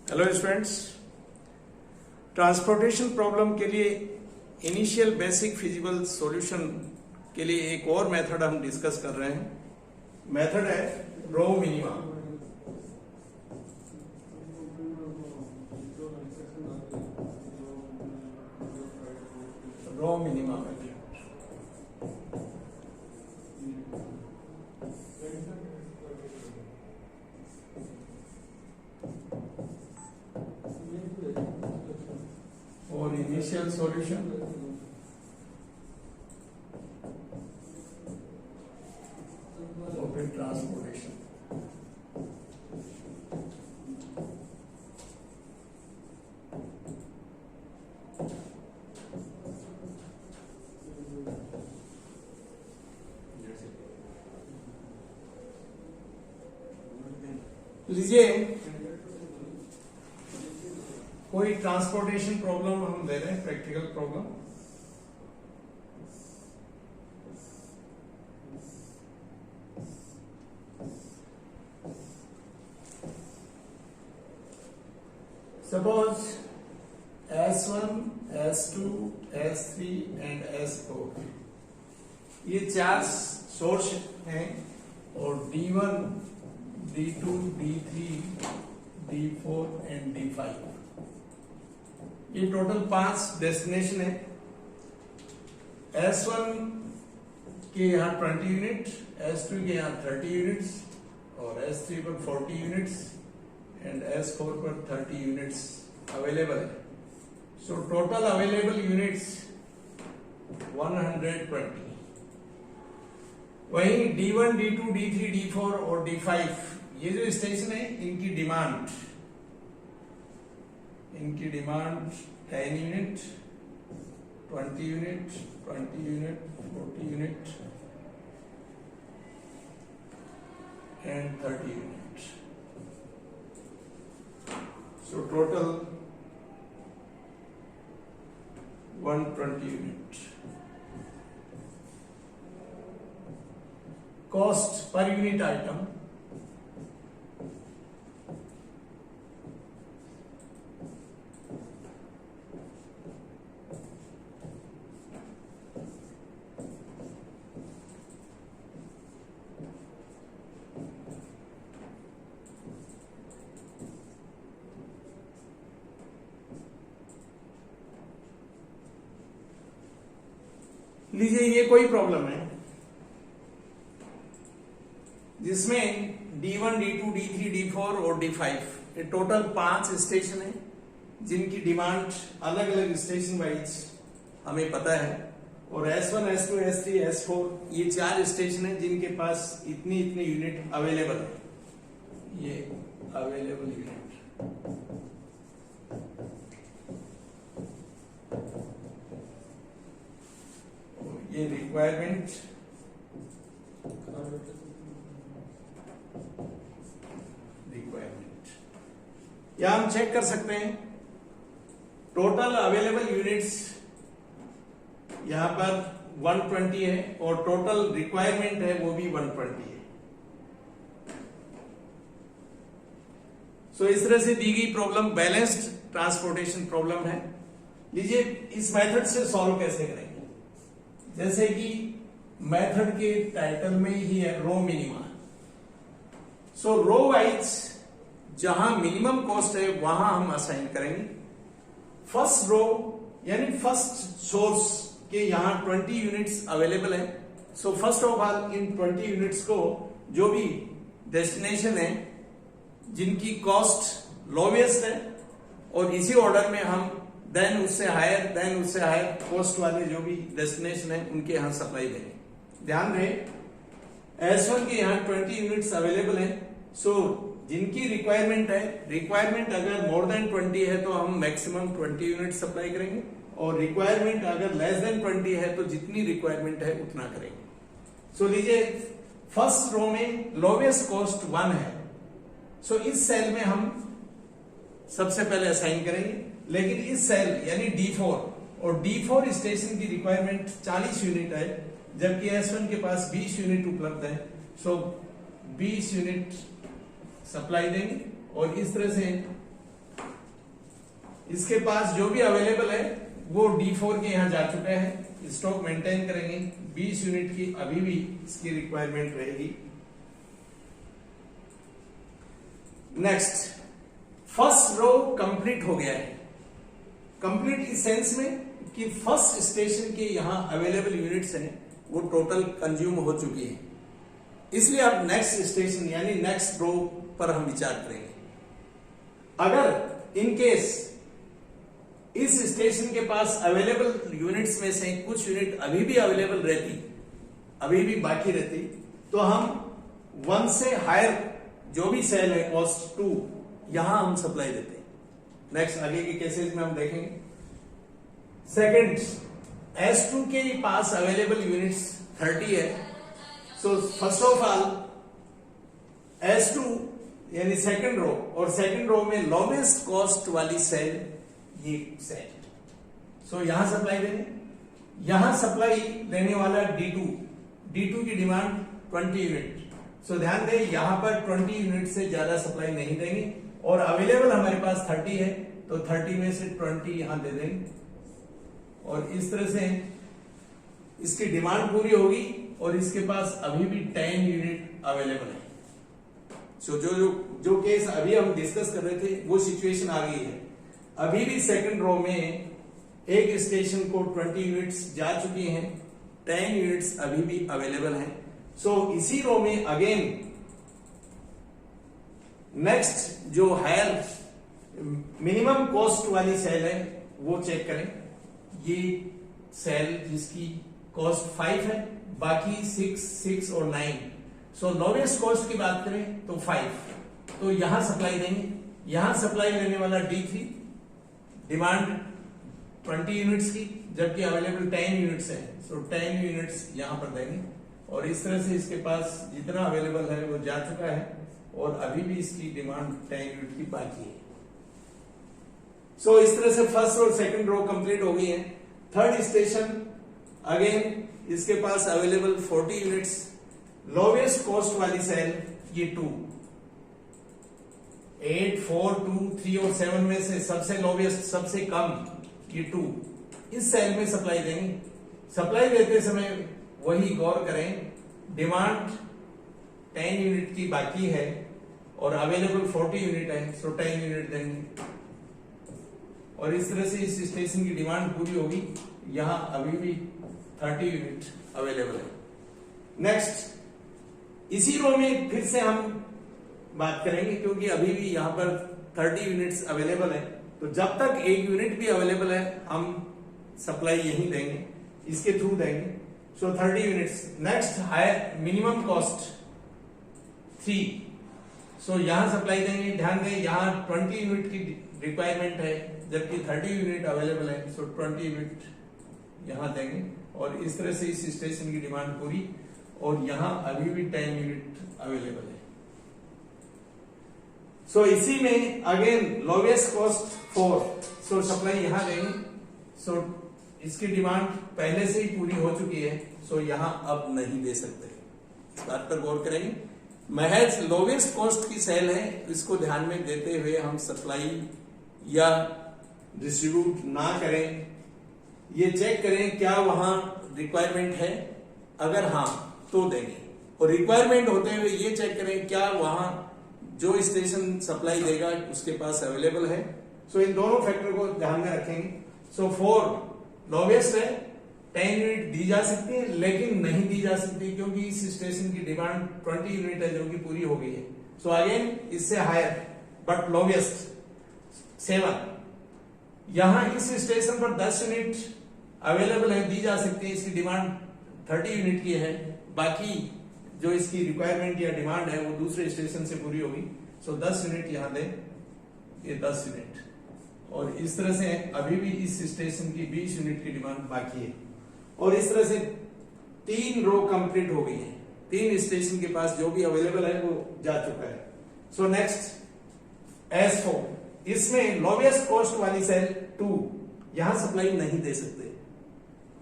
Hello students, transportation problem के लिए initial basic feasible solution के लिए एक और मेथड हम डिस्कस कर रहे हैं। मेथड है row minima. Row minima method. और इनिशियल सॉल्यूशन और फिर ट्रांसपोर्टेशन। लीजिए कोई ट्रांसपोर्टेशन प्रॉब्लम हम ले रहे हैं, practical problem. Suppose S1, S2, S3 and S4 ये चार सोर्स हैं और D1, D2, D3, D4 and D5 ये टोटल 5 डेस्टिनेशन है। S1 के यहाँ 20 यूनिट, S2 के यहाँ 30 यूनिट्स और S3 पर 40 यूनिट्स एंड S4 पर 30 यूनिट्स अवेलेबल है। So total available units 120। वहीं D1, D2, D3, D4 और D5 ये जो स्टेशन है इनकी demand 10 unit, 20 unit, 20 unit, 40 unit and 30 unit. So total 120 unit. Cost per unit item लीजिए ये कोई प्रॉब्लम है जिसमें D1, D2, D3, D4 और D5 ये टोटल 5 स्टेशन है जिनकी डिमांड अलग अलग स्टेशन वाइज हमें पता है। और S1, S2, S3, S4 ये 4 स्टेशन है जिनके पास इतनी यूनिट अवेलेबल है। ये अवेलेबल यूनिट ये रिक्वायरमेंट या हम चेक कर सकते हैं टोटल अवेलेबल यूनिट्स यहां पर 120 है और टोटल रिक्वायरमेंट है वो भी 120 है। सो इस तरह से दी गई प्रॉब्लम बैलेंस्ड ट्रांसपोर्टेशन प्रॉब्लम है। लीजिए इस मेथड से सॉल्व कैसे करेंगे। जैसे कि मेथड के टाइटल में ही है रो मिनिमा। सो रो वाइज जहां मिनिमम कॉस्ट है वहां हम असाइन करेंगे। फर्स्ट रो यानी फर्स्ट सोर्स के यहां 20 यूनिट्स अवेलेबल है। So first of all in 20 units को जो भी डेस्टिनेशन है जिनकी कॉस्ट लोवेस्ट है और इसी ऑर्डर में हम देन उससे हायर कॉस्ट वाले जो भी डेस्टिनेशन है उनके यहां सप्लाई देंगे। ध्यान रहे S1 के यहां 20 यूनिट्स अवेलेबल है। सो जिनकी रिक्वायरमेंट अगर मोर देन 20 है तो हम मैक्सिमम 20 यूनिट सप्लाई करेंगे और रिक्वायरमेंट अगर लेस देन 20 है तो जितनी रिक्वायरमेंट है उतना करेंगे। सो लीजिए फर्स्ट रो में लोवेस्ट कॉस्ट 1 है। सो इस सेल में हम सबसे पहले असाइन करेंगे, लेकिन इस सेल यानी D4 और D4 स्टेशन की रिक्वायरमेंट 40 यूनिट है जबकि S1 के पास 20 यूनिट उपलब्ध है। सो 20 यूनिट सप्लाई देंगे और इस तरह से इसके पास जो भी अवेलेबल है वो D4 के यहां जा चुका है, स्टॉक मेंटेन करेंगे। 20 यूनिट की अभी भी इसकी रिक्वायरमेंट रहेगी। नेक्स्ट, फर्स्ट रो कंप्लीट हो गया है। कंप्लीट इस सेंस में कि फर्स्ट स्टेशन के यहां अवेलेबल यूनिट्स हैं वो टोटल कंज्यूम हो चुकी है, इसलिए अब नेक्स्ट स्टेशन यानी नेक्स्ट रो पर हम विचार करेंगे। अगर इन केस इस स्टेशन के पास अवेलेबल यूनिट्स में से कुछ यूनिट अभी भी अवेलेबल रहती, अभी भी बाकी रहती, तो हम 1 से हायर जो भी सेल है कॉस्ट 2 यहां हम सप्लाई देते हैं। नेक्स्ट आगे के केसेस में हम देखेंगे। सेकंड, S2 के पास अवेलेबल यूनिट्स 30 है। So first of all S2 यानी सेकंड रो, और सेकंड रो में लोवेस्ट कॉस्ट वाली सेल ये सेल, सो यहां सप्लाई देंगे। यहां सप्लाई देने वाला D2 की डिमांड 20 यूनिट। सो ध्यान दें यहां पर 20 यूनिट से ज्यादा सप्लाई नहीं देंगे, और अवेलेबल हमारे पास 30 है तो 30 में से 20 यहां दे देंगे, और इस तरह से इसकी डिमांड पूरी होगी और इसके पास अभी भी 10 यूनिट अवेलेबल है। सो जो केस अभी हम डिस्कस कर रहे थे वो सिचुएशन आ गई है। अभी भी सेकंड रो में एक स्टेशन को 20 यूनिट्स जा चुकी हैं, 10 यूनिट्स अभी भी अवेलेबल हैं। सो इसी रो में अगेन नेक्स्ट जो हायर मिनिमम कॉस्ट वाली सेल है वो चेक करें। ये सेल जिसकी कॉस्ट 5 है, बाकी 6 और 9। सो लोवेस्ट कॉस्ट की बात करें तो 5, तो यहां सप्लाई देंगे। यहां सप्लाई लेने वाला D3, डिमांड 20 यूनिट्स की, जबकि अवेलेबल 10 यूनिट्स है, सो 10 यूनिट्स यहां पर देंगे, और इस तरह से इसके पास जितना अवेलेबल है वो जा चुका है, और अभी भी इसकी डिमांड 10 यूनिट की बाकी है। सो इस तरह से फर्स्ट और सेकंड रो कंप्लीट हो गई है। थर्ड स्टेशन अगेन इसके पास अवेलेबल 40 यूनिट्स, लोवेस्ट कॉस्ट वाली सेल ये 2, 8, 4, 2, 3 और 7 में से सबसे लोवेस्ट, सबसे कम ये 2, इस सेल में सप्लाई देंगे। सप्लाई देते समय वही गौर करें, डिमांड 10 यूनिट की बाकी है और अवेलेबल 40 यूनिट है, सो 10 यूनिट देंगे, और इस तरह से इस स्टेशन की डिमांड पूरी होगी। यहां अभी भी 30 यूनिट अवेलेबल है। नेक्स्ट, इसी रो में फिर से हम बात करेंगे, क्योंकि अभी भी यहां पर 30 यूनिट्स अवेलेबल है, तो जब तक एक यूनिट भी अवेलेबल है हम सप्लाई यहीं देंगे, इसके थ्रू देंगे। So 30 units. Next, higher minimum cost 3, so यहां सप्लाई देंगे। ध्यान दें यहां 20 यूनिट की रिक्वायरमेंट है, जबकि 30 यूनिट अवेलेबल है, सो 20 यूनिट यहां देंगे, और इस तरह से इस स्टेशन की डिमांड पूरी, और यहां अभी भी 10 यूनिट अवेलेबल है। सो इसी में अगेन लोवेस्ट कॉस्ट 4, सो सप्लाई यहां देंगे। सो इसकी डिमांड पहले से ही पूरी हो चुकी है, सो यहां अब नहीं दे सकते, इस बात पर गौर करेंगे। महज लोवेस्ट कॉस्ट की सेल है, इसको ध्यान में देते हुए हम सप्लाई या डिस्ट्रीब्यूट ना करें। ये चेक करें क्या वहां रिक्वायरमेंट है, अगर हां तो देंगे, और रिक्वायरमेंट होते हुए ये चेक करें क्या वहां जो स्टेशन सप्लाई देगा उसके पास अवेलेबल है। सो इन दोनों फैक्टर को ध्यान में रखेंगे। सो 4 लोवेस्ट है, 10 यूनिट दी जा सकती है, लेकिन नहीं दी जा सकती क्योंकि इस स्टेशन की डिमांड 20 यूनिट है जो कि पूरी हो गई है। सो अगेन इससे हायर बट लोवेस्ट 7, यहां इस स्टेशन पर 10 यूनिट अवेलेबल है, दी जा सकती है, इसकी डिमांड 30 यूनिट की है, बाकी जो इसकी रिक्वायरमेंट या डिमांड है वो दूसरे स्टेशन से पूरी होगी। सो 10 यूनिट यहां दें, ये 10 यूनिट, और इस तरह से अभी भी इस स्टेशन की 20 यूनिट की डिमांड बाकी है, और इस तरह से 3 रो कंप्लीट हो गई है। 3 स्टेशन के पास जो भी अवेलेबल है वो जा चुका है। सो नेक्स्ट S4, इसमें लोवेस्ट कॉस्ट वाली सेल 2, यहां सप्लाई नहीं दे सकते,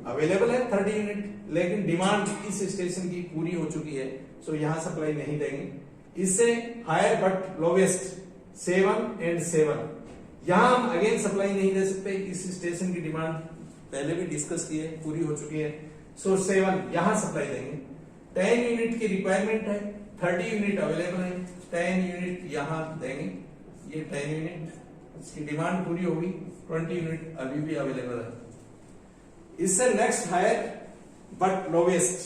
अवेलेबल है 30 यूनिट, लेकिन डिमांड इस स्टेशन की पूरी हो चुकी है, सो यहां सप्लाई नहीं देंगे। इससे हायर बट लोवेस्ट 7 and 7, यहां हम अगेन सप्लाई नहीं दे सकते, इस स्टेशन की डिमांड पहले भी डिस्कस की है, पूरी हो चुकी है। सो 7 यहां सप्लाई देंगे। 10 यूनिट की रिक्वायरमेंट है, 30 यूनिट अवेलेबल है, 10 यूनिट यहां देंगे। ये 10 यूनिट इसकी डिमांड पूरी होगी, 20 यूनिट अभी भी अवेलेबल है। इससे नेक्स्ट हायर बट लोवेस्ट,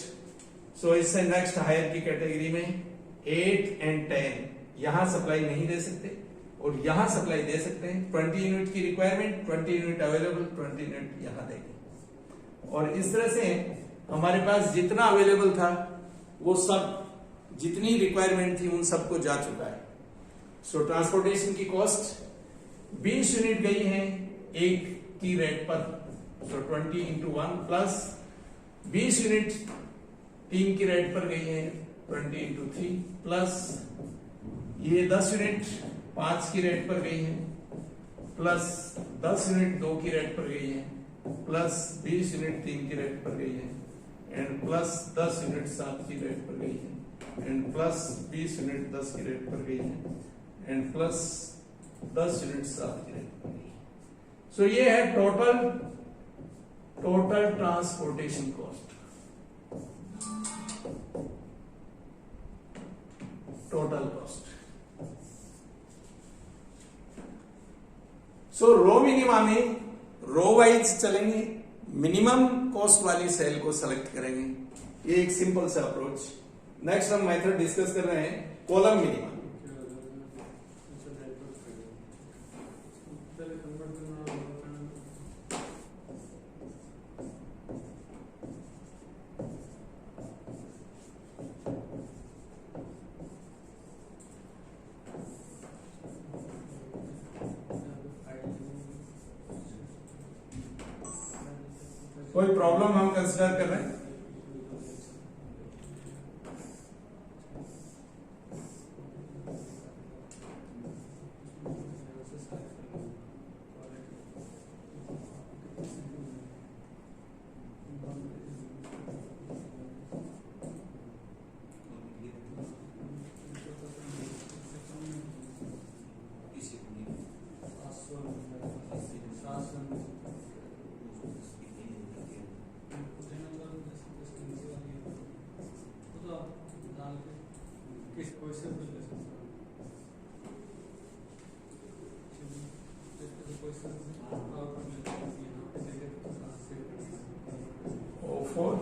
सो इससे नेक्स्ट हायर की कैटेगरी में 8 एंड 10 यहां सप्लाई नहीं दे सकते और यहां सप्लाई दे सकते हैं। 20 यूनिट की रिक्वायरमेंट, 20 यूनिट अवेलेबल, 20 यूनिट यहां देंगे। और इस तरह से हमारे पास जितना अवेलेबल था वो सब, जितनी रिक्वायरमेंट थी उन सबको जा चुका है। सो ट्रांसपोर्टेशन की कॉस्ट 20 यूनिट गई है एक की रेट पर, सो 20 into 1 प्लस 20 यूनिट 3 की रेट पर गई है 20 into 3 प्लस ये 10 यूनिट 5 की रेट पर गई है प्लस 10 यूनिट 2 की रेट पर गई है प्लस 20 यूनिट 3 की रेट पर गई है एंड प्लस 10 यूनिट 7 की रेट पर गई है एंड प्लस 20 यूनिट 10 की रेट पर गई है एंड प्लस 10 यूनिट 7 की रेट पर गई है। सो ये है total transportation cost, total cost. So row minima में रो वाइज चलेंगे, मिनिमम कॉस्ट वाली सेल को सेलेक्ट करेंगे। ये एक सिंपल सा अप्रोच। नेक्स्ट हम मेथड डिस्कस कर रहे हैं कॉलम मिनिमा। कोई प्रॉब्लम हम कंसिडर कर रहे हैं? O4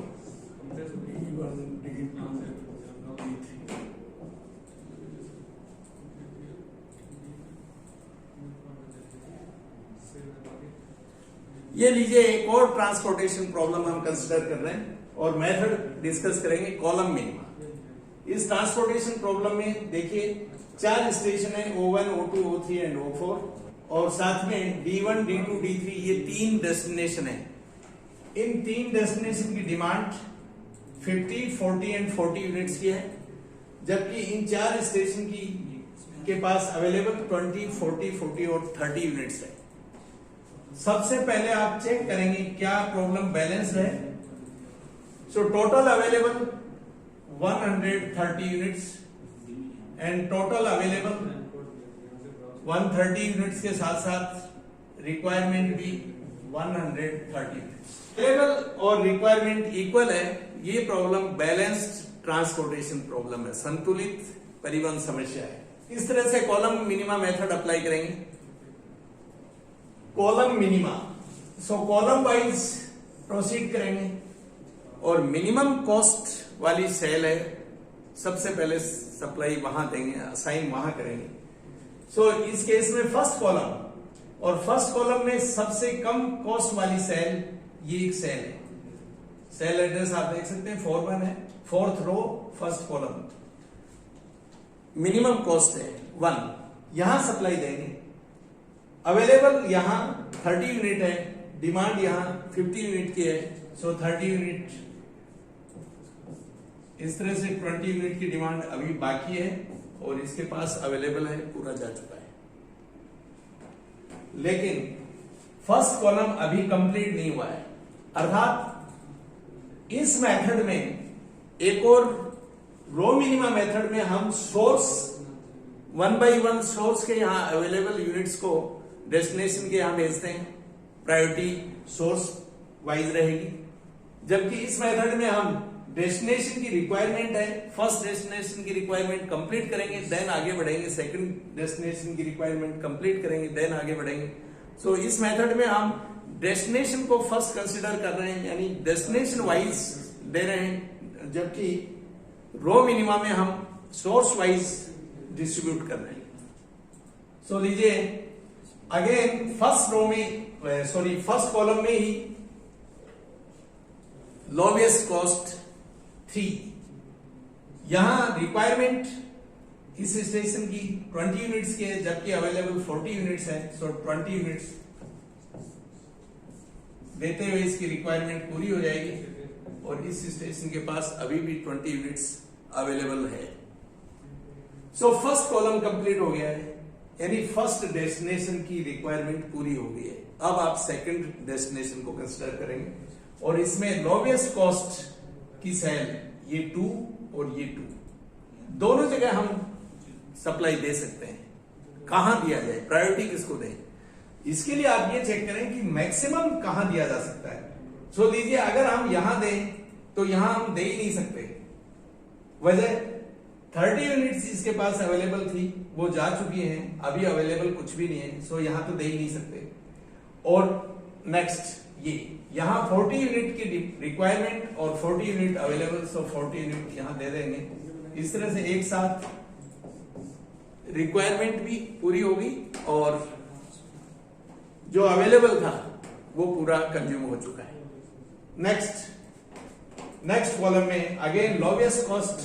D1 D2 D3 ये लीजिए एक और ट्रांसपोर्टेशन प्रॉब्लम हम कंसिडर कर रहे हैं और मेथड डिस्कस करेंगे कॉलम मिनिमा। इस ट्रांसपोर्टेशन प्रॉब्लम में देखिए 4 स्टेशन है O1 O2 O3 and O4 और साथ में D1 D2 D3 ये 3 डेस्टिनेशन है। इन 3 डेस्टिनेशन की डिमांड 50, 40 एंड 40 यूनिट्स की है, जबकि इन 4 स्टेशन की के पास अवेलेबल 20, 40, 40 और 30 यूनिट्स है। सबसे पहले आप चेक करेंगे क्या प्रॉब्लम बैलेंस्ड है। So total available 130 units and total available 130 units के साथ साथ रिक्वायरमेंट भी 130 यूनिट्स। अवेलेबल और रिक्वायरमेंट इक्वल है। ये प्रॉब्लम बैलेंस्ड ट्रांसपोर्टेशन प्रॉब्लम है, संतुलित परिवहन समस्या है। इस तरह से कॉलम मिनिमा मेथड अप्लाई करेंगे। कॉलम मिनिमा, सो कॉलम वाइज प्रोसीड करेंगे और मिनिमम कॉस्ट वाली सेल है, सबसे पहले सप्लाई वहां देंगे, असाइन वहां करेंगे। सो इस केस में फर्स्ट कॉलम और फर्स्ट कॉलम में सबसे कम कॉस्ट वाली सेल ये एक सेल है। सेल एड्रेस आप देख सकते हैं 41 है, 4th row first column. Minimum cost है 1, यहां सप्लाई देंगे। अवेलेबल यहां 30 यूनिट है, डिमांड यहां 50 यूनिट की है, सो 30 यूनिट। इस तरह से 20 यूनिट की डिमांड अभी बाकी है और इसके पास अवेलेबल है, पूरा जा चुका है। लेकिन फर्स्ट कॉलम अभी कंप्लीट नहीं हुआ है, अर्थात इस मेथड में एक और रो मिनिमा मेथड में हम सोर्स 1 by 1 सोर्स के यहां अवेलेबल यूनिट्स को डेस्टिनेशन के यहां भेजते हैं, प्रायोरिटी सोर्स वाइज रहेगी। जबकि इस मेथड में हम डेस्टिनेशन की रिक्वायरमेंट है, फर्स्ट डेस्टिनेशन की रिक्वायरमेंट कंप्लीट करेंगे, देन आगे बढ़ेंगे, सेकंड डेस्टिनेशन की रिक्वायरमेंट कंप्लीट करेंगे, देन आगे बढ़ेंगे। सो इस मेथड में हम डेस्टिनेशन को फर्स्ट कंसिडर कर रहे हैं, यानी डेस्टिनेशन वाइज दे रहे हैं, जबकि रो मिनिमा में हम सोर्स वाइज डिस्ट्रीब्यूट कर रहे हैं। सो लीजिए अगेन फर्स्ट कॉलम में ही लोवेस्ट कॉस्ट 3, यहां रिक्वायरमेंट इस स्टेशन की 20 यूनिट्स की है, जबकि अवेलेबल 40 यूनिट्स है। सो 20 यूनिट्स देते हुए इसकी रिक्वायरमेंट पूरी हो जाएगी, और इस स्टेशन के पास अभी भी 20 यूनिट्स अवेलेबल है। सो फर्स्ट कॉलम कंप्लीट हो गया है, यानी फर्स्ट डेस्टिनेशन की रिक्वायरमेंट पूरी हो गई है। अब आप सेकंड डेस्टिनेशन को कंसिडर करेंगे, और इसमें लोवेस्ट कॉस्ट की सेल ये 2 और ये 2 दोनों जगह हम सप्लाई दे सकते हैं। कहां दिया जाए, प्रायोरिटी किसको दें, इसके लिए आप ये चेक करें कि मैक्सिमम कहां दिया जा सकता है। सो लीजिए अगर हम यहां दें तो यहां हम दे ही नहीं सकते, वजह 30 यूनिट्स इसके पास अवेलेबल थी, वो जा चुकी हैं, अभी अवेलेबल कुछ भी नहीं है। सो यहां तो दे ही नहीं सकते। और नेक्स्ट ये यहां 40 यूनिट की रिक्वायरमेंट और 40 यूनिट अवेलेबल, सो 40 यूनिट यहां दे देंगे। इस तरह से एक साथ रिक्वायरमेंट भी पूरी होगी और जो अवेलेबल था वो पूरा कंज्यूम हो चुका है। नेक्स्ट कॉलम में अगेन लोवेस्ट कॉस्ट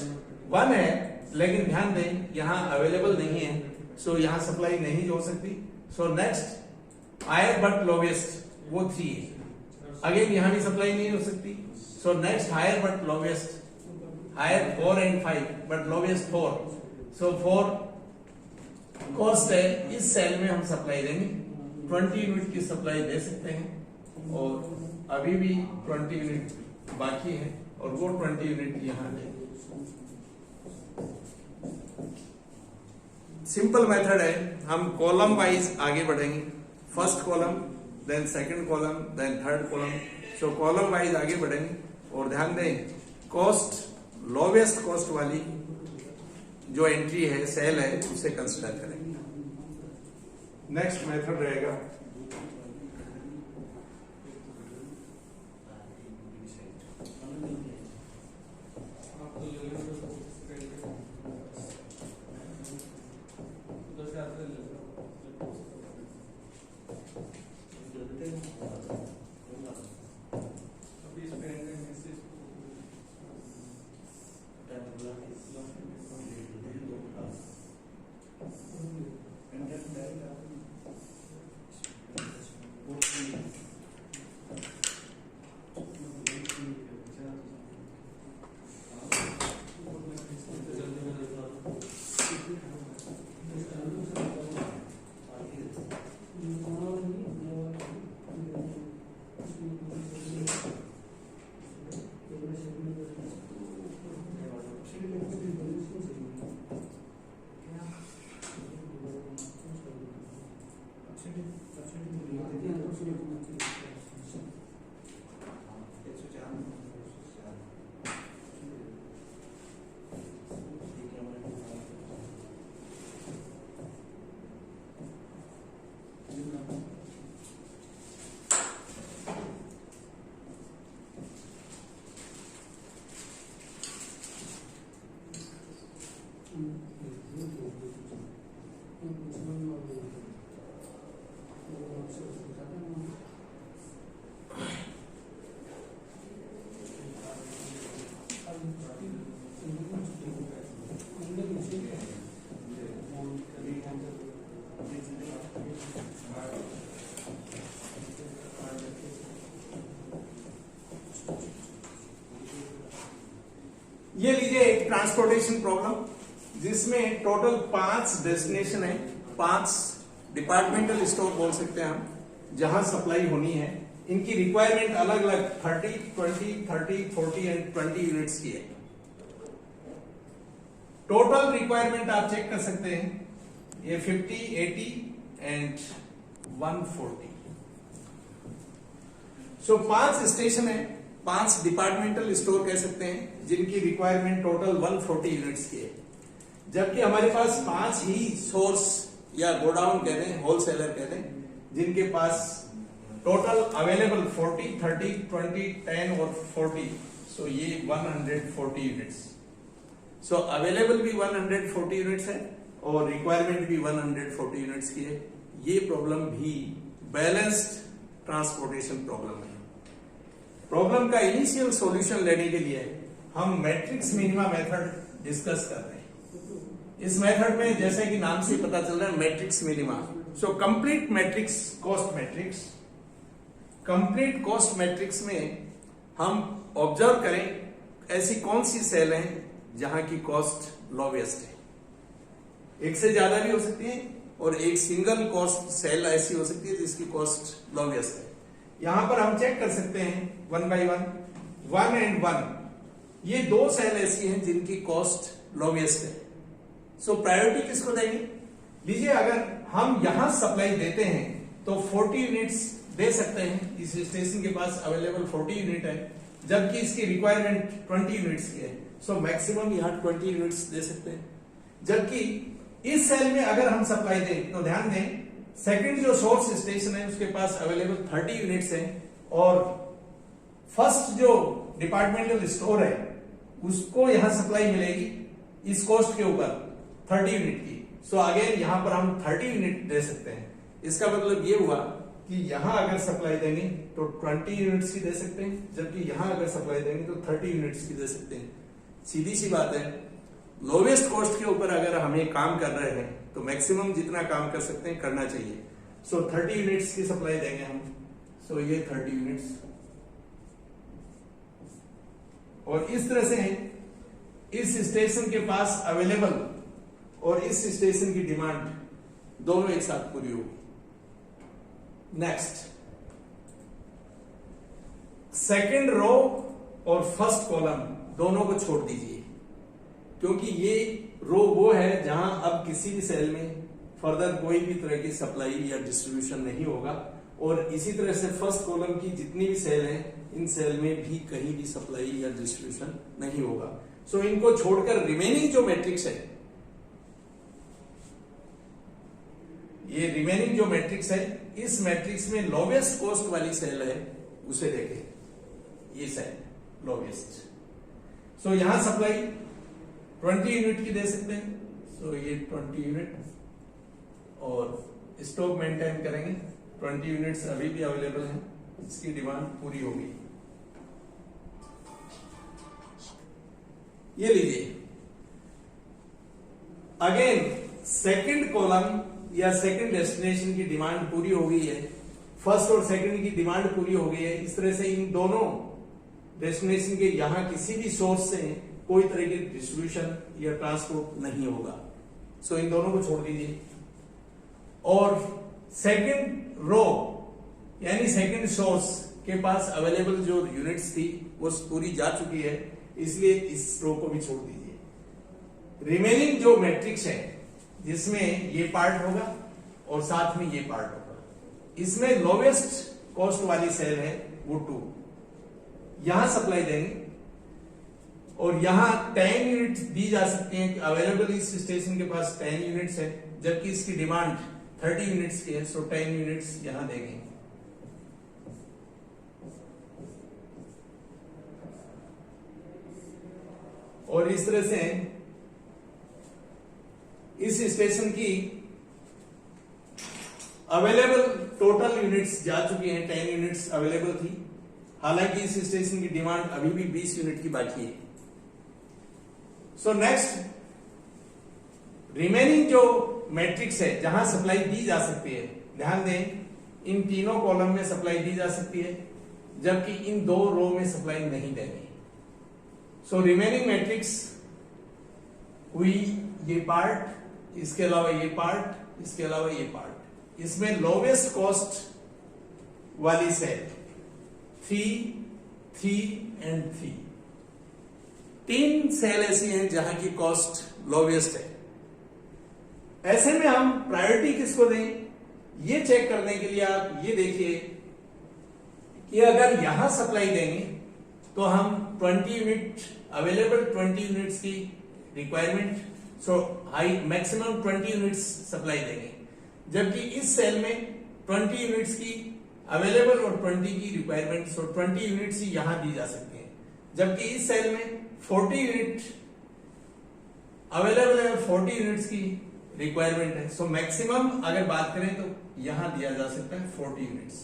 1 है, लेकिन ध्यान दें यहां अवेलेबल नहीं है, सो यहां सप्लाई नहीं हो सकती। So next higher but lowest वो 3 है, अगेन यहां भी सप्लाई नहीं हो सकती। So next higher but lowest, higher 4 and 5 but lowest 4, so 4 cost है, इस सेल में हम सप्लाई देंगे, 20 यूनिट की सप्लाई दे सकते हैं, और अभी भी 20 यूनिट बाकी है, और वो 20 यूनिट यहां दें। सिंपल मेथड है, हम कॉलम वाइज आगे बढ़ेंगे, first column, then second column, then third column. So column wise आगे बढ़ेंगे, और ध्यान दें कॉस्ट लोवेस्ट कॉस्ट वाली जो एंट्री है, सेल है, उसे कंसिडर करेंगे। नेक्स्ट मेथड रहेगा ये लीजिए एक ट्रांसपोर्टेशन प्रॉब्लम जिसमें टोटल 5 डेस्टिनेशन है, 5 डिपार्टमेंटल स्टोर बोल सकते हैं हम, जहां सप्लाई होनी है। इनकी रिक्वायरमेंट अलग अलग 30, 20, 30, 40 एंड 20 यूनिट्स की है। टोटल रिक्वायरमेंट आप चेक कर सकते हैं, ये 50, 80 एंड 140। सो 5 स्टेशन है, 5 डिपार्टमेंटल स्टोर कह सकते हैं जिनकी रिक्वायरमेंट टोटल 140 यूनिट्स की है, जबकि हमारे पास 5 ही सोर्स या गोडाउन कह दें, होलसेलर कह दें, जिनके पास टोटल अवेलेबल 40, 30, 20, 10 और 40। सो ये 140 यूनिट्स। सो अवेलेबल भी 140 यूनिट्स है और रिक्वायरमेंट भी 140 यूनिट्स की है। ये प्रॉब्लम भी बैलेंस्ड ट्रांसपोर्टेशन प्रॉब्लम है। प्रॉब्लम का इनिशियल सॉल्यूशन लेने के लिए हम मैट्रिक्स मिनिमा मेथड डिस्कस कर रहे हैं। इस मेथड में जैसे कि नाम से पता चल रहा है matrix minima. So complete matrix cost matrix, complete cost matrix में हम ऑब्जर्व करें ऐसी कौन सी सेल है जहां की कॉस्ट लोवेस्ट है। एक से ज्यादा भी हो सकती है और एक सिंगल कॉस्ट सेल ऐसी हो सकती है जिसकी कॉस्ट लोवेस्ट है। यहां पर हम चेक कर सकते हैं 1 by 1, 1 and 1, ये 2 सेल ऐसी हैं जिनकी कॉस्ट लोवेस्ट है। सो प्रायोरिटी किसको देंगे? लीजिए, अगर हम यहां सप्लाई देते हैं तो 40 यूनिट्स दे सकते हैं। इस स्टेशन के पास अवेलेबल 40 यूनिट है, जबकि इसकी रिक्वायरमेंट 20 यूनिट्स की है। सो मैक्सिमम यहां 20 यूनिट्स दे सकते हैं। जबकि इस सेल में अगर हम सप्लाई दें तो ध्यान दें, सेकंड जो सोर्स स्टेशन है उसके पास अवेलेबल 30 यूनिट्स है और फर्स्ट जो डिपार्टमेंटल स्टोर है उसको यहां सप्लाई मिलेगी इस कॉस्ट के ऊपर 30 यूनिट की। सो अगेन यहां पर हम 30 यूनिट दे सकते हैं। इसका मतलब ये हुआ कि यहां अगर सप्लाई देंगे तो 20 यूनिट्स की दे सकते हैं, जबकि यहां अगर सप्लाई देंगे तो 30 यूनिट्स की दे सकते हैं। सीधी सी बात है, लोवेस्ट कॉस्ट के ऊपर अगर हमें काम कर रहे हैं तो मैक्सिमम जितना काम कर सकते हैं करना चाहिए। सो 30 यूनिट्स की सप्लाई देंगे हम। सो ये 30 यूनिट्स, और इस तरह से इस स्टेशन के पास अवेलेबल और इस स्टेशन की डिमांड दोनों एक साथ पूरी होगी। नेक्स्ट, सेकेंड रो और फर्स्ट कॉलम दोनों को छोड़ दीजिए, क्योंकि ये रो वो है जहां अब किसी भी सेल में फर्दर कोई भी तरह की सप्लाई या डिस्ट्रीब्यूशन नहीं होगा, और इसी तरह से फर्स्ट कॉलम की जितनी भी सेल हैं इन सेल में भी कहीं भी सप्लाई या डिस्ट्रीब्यूशन नहीं होगा। सो इनको छोड़कर रिमेनिंग जो मैट्रिक्स है, ये रिमेनिंग जो मैट्रिक्स है, इस मैट्रिक्स में लोवेस्ट कॉस्ट वाली सेल है उसे देखें। ये सेल लोवेस्ट। सो यहां सप्लाई 20 यूनिट की दे सकते हैं। सो ये 20 यूनिट, और स्टॉक मेंटेन करेंगे। 20 यूनिट्स अभी भी अवेलेबल है, इसकी डिमांड पूरी होगी। ये लीजिए, अगेन सेकंड कॉलम या सेकंड डेस्टिनेशन की डिमांड पूरी हो गई है, फर्स्ट और सेकंड की डिमांड पूरी हो गई है। इस तरह से इन दोनों डेस्टिनेशन के यहां किसी भी सोर्स से कोई तरह की डिस्ट्रीब्यूशन या ट्रांसपोर्ट नहीं होगा। सो इन दोनों को छोड़ दीजिए, और सेकंड रो यानी सेकंड सोर्स के पास अवेलेबल जो यूनिट्स थी वो पूरी जा चुकी है, इसलिए इस रो को भी छोड़ दीजिए। रिमेनिंग जो मैट्रिक्स है जिसमें ये पार्ट होगा और साथ में ये पार्ट होगा, इसमें लोवेस्ट कॉस्ट वाली सेल है वो 2, यहां सप्लाई देंगे और यहां 10 यूनिट दी जा सकती हैं। अवेलेबल इस स्टेशन के पास 10 यूनिट्स है, जबकि इसकी डिमांड 30 यूनिट्स की है। सो 10 यूनिट्स यहां देंगे। और इस तरह से इस स्टेशन की अवेलेबल टोटल यूनिट्स जा चुकी हैं, 10 यूनिट्स अवेलेबल थी, हालांकि इस स्टेशन की डिमांड अभी भी 20 यूनिट की बाकी है। सो नेक्स्ट, रिमेनिंग जो मैट्रिक्स है जहां सप्लाई दी जा सकती है, ध्यान दें इन तीनों कॉलम में सप्लाई दी जा सकती है, जबकि इन 2 रो में सप्लाई नहीं देनी। सो रिमेनिंग मैट्रिक्स हुई ये पार्ट, इसके अलावा ये पार्ट, इसके अलावा ये पार्ट। इसमें लोवेस्ट कॉस्ट वाली सेल 3, 3 एंड 3, 3 सेल ऐसी हैं जहां की कॉस्ट लोवेस्ट है। ऐसे में हम प्रायोरिटी किसको दें? ये चेक करने के लिए आप ये देखिए कि अगर यहां सप्लाई देंगे तो हम 20 यूनिट अवेलेबल 20 यूनिट्स की रिक्वायरमेंट, सो हाई मैक्सिमम 20 यूनिट्स सप्लाई देंगे, जबकि इस सेल में 20 यूनिट्स की अवेलेबल और 20 की रिक्वायरमेंट, सो 20 यूनिट्स ही यहां दी जा सकती है, जबकि इस सेल में 40 यूनिट अवेलेबल है और 40 यूनिट्स की रिक्वायरमेंट है। सो मैक्सिमम अगर बात करें तो यहां दिया जा सकता है 40 यूनिट्स।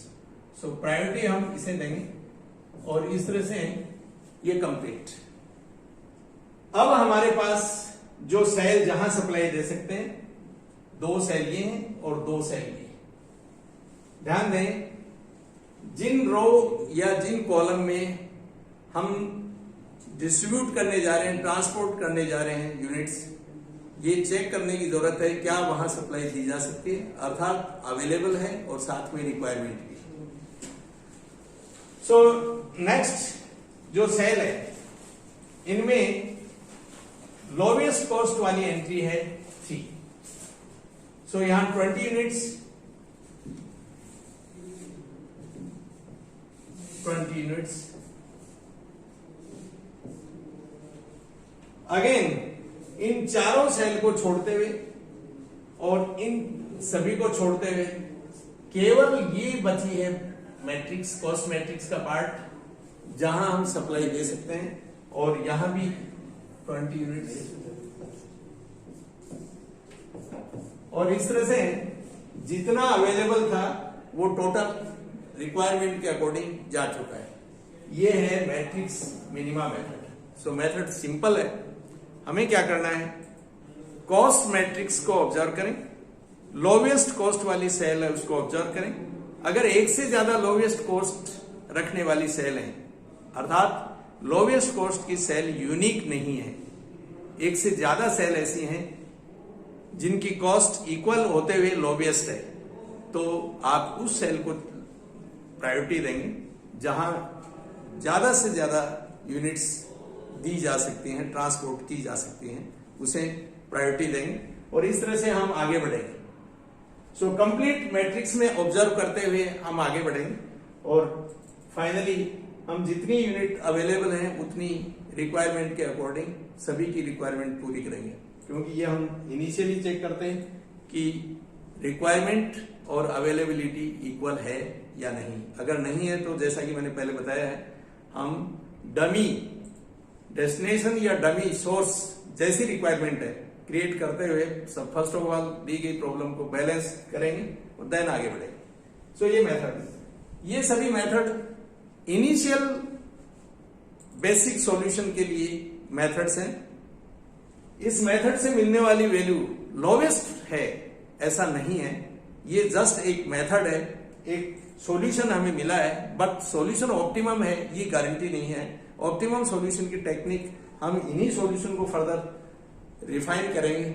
सो प्रायोरिटी हम इसे देंगे और इस तरह से ये कंप्लीट। अब हमारे पास जो सेल जहां सप्लाई दे सकते हैं, 2 सेल ये हैं और 2 सेल ये। ध्यान दें, जिन रो या जिन कॉलम में हम डिस्ट्रीब्यूट करने जा रहे हैं, ट्रांसपोर्ट करने जा रहे हैं यूनिट्स, ये चेक करने की जरूरत है क्या वहां सप्लाई दी जा सकती है, अर्थात अवेलेबल है और साथ में रिक्वायरमेंट भी। सो नेक्स्ट जो सेल है, इनमें लोवेस्ट कॉस्ट वाली एंट्री है 3। सो यहां 20 यूनिट्स, 20 यूनिट्स। अगेन इन चारों सेल को छोड़ते हुए और इन सभी को छोड़ते हुए केवल ये बची है मैट्रिक्स, कॉस्ट मैट्रिक्स का पार्ट, जहां हम सप्लाई दे सकते हैं, और यहां भी 20 यूनिट्स। और इस तरह से जितना अवेलेबल था वो टोटल रिक्वायरमेंट के अकॉर्डिंग जा चुका है। ये है मैट्रिक्स मिनिमा मेथड। सो मेथड सिंपल है। हमें क्या करना है, कॉस्ट मैट्रिक्स को ऑब्जर्व करें, लोवेस्ट कॉस्ट वाली सेल है उसको ऑब्जर्व करें। अगर एक से ज्यादा लोवेस्ट कॉस्ट रखने वाली सेल है, अर्थात लोवेस्ट कॉस्ट की सेल यूनिक नहीं है, एक से ज्यादा सेल ऐसी हैं जिनकी कॉस्ट इक्वल होते हुए लोवेस्ट है, तो आप उस सेल को प्रायोरिटी देंगे जहां ज्यादा से ज्यादा यूनिट्स दी जा सकती हैं, ट्रांसपोर्ट की जा सकती हैं, उसे प्रायोरिटी देंगे और इस तरह से हम आगे बढ़ेंगे। सो कंप्लीट मैट्रिक्स में ऑब्जर्व करते हुए हम आगे बढ़ेंगे और फाइनली हम जितनी यूनिट अवेलेबल हैं उतनी रिक्वायरमेंट के अकॉर्डिंग सभी की रिक्वायरमेंट पूरी करेंगे, क्योंकि ये हम इनिशियली चेक करते हैं कि रिक्वायरमेंट और अवेलेबिलिटी इक्वल है या नहीं। अगर नहीं है तो जैसा कि मैंने पहले बताया है, हम डमी डेस्टिनेशन या डमी सोर्स जैसी रिक्वायरमेंट है क्रिएट करते हुए सब फर्स्ट ऑफ ऑल दी गई प्रॉब्लम को बैलेंस करेंगे और देन आगे बढ़ेंगे। सो ये मेथड, ये सभी मेथड इनिशियल बेसिक सॉल्यूशन के लिए मेथड्स हैं। इस मेथड से मिलने वाली वैल्यू लोवेस्ट है ऐसा नहीं है, ये जस्ट एक मेथड है, एक सॉल्यूशन हमें मिला है, बट सॉल्यूशन ऑप्टिमम है ये गारंटी नहीं है। ऑप्टिमम सॉल्यूशन की टेक्निक हम इन्हीं सॉल्यूशन को फर्दर रिफाइन करेंगे।